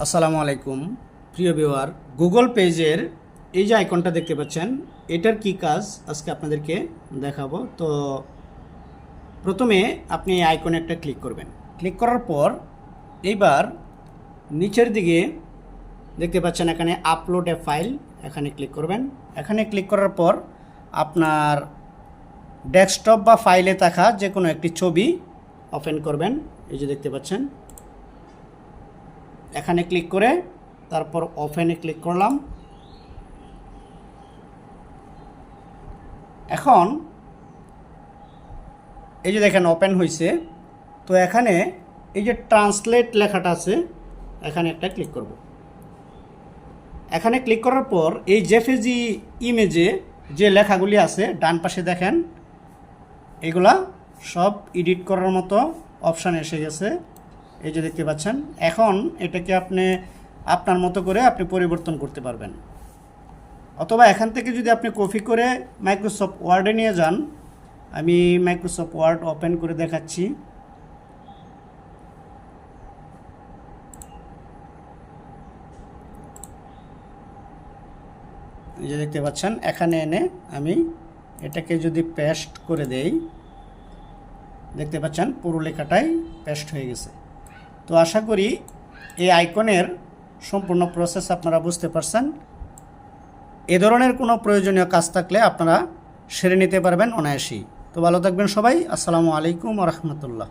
আসসালামু আলাইকুম প্রিয় ভিউয়ার, গুগল পেজের এই যে আইকনটা দেখতে পাচ্ছেন, এটার কি কাজ আজকে আপনাদেরকে দেখাবো। তো প্রথমে আপনি এই আইকনে একটা ক্লিক করবেন। ক্লিক করার পর এইবার নিচের দিকে দেখতে পাচ্ছেন এখানে আপলোড এ ফাইল, এখানে ক্লিক করবেন। এখানে ক্লিক করার পর আপনার ডেস্কটপ বা ফাইলে থাকা যে কোনো একটি ছবি ওপেন করবেন। এই যে দেখতে পাচ্ছেন, এখানে ক্লিক করে তারপর ওপেনে ক্লিক করলাম। এখন এই যে দেখেন ওপেন হয়েছে। তো এখানে এই যে ট্রান্সলেট লেখাটা আছে, এখানে একটা ক্লিক করব। এখানে ক্লিক করার পর এই জেপিজি ইমেজে যে লেখাগুলি আছে ডান পাশে দেখেন, এগুলা সব এডিট করার মতো অপশান এসে গেছে। এই যে দেখতে পাচ্ছেন, এখন এটাকে আপনি আপনার মতো করে আপনি পরিবর্তন করতে পারবেন, অথবা এখান থেকে যদি আপনি কপি করে মাইক্রোসফট ওয়ার্ডে নিয়ে যান। আমি মাইক্রোসফট ওয়ার্ড ওপেন করে দেখাচ্ছি। এই যে দেখতে পাচ্ছেন, এখানে এনে আমি এটাকে যদি পেস্ট করে দেই, দেখতে পাচ্ছেন পুরো লেখাটাই পেস্ট হয়ে গেছে। তো আশা করি এই আইকনের সম্পূর্ণ প্রসেস আপনারা বুঝতে পারছেন। এ ধরনের কোনো প্রয়োজনীয় কাজ থাকলে আপনারা সেরে নিতে পারবেন অনায়াসেই। তো ভালো থাকবেন সবাই। আসসালামু আলাইকুম ওয়া রাহমাতুল্লাহ।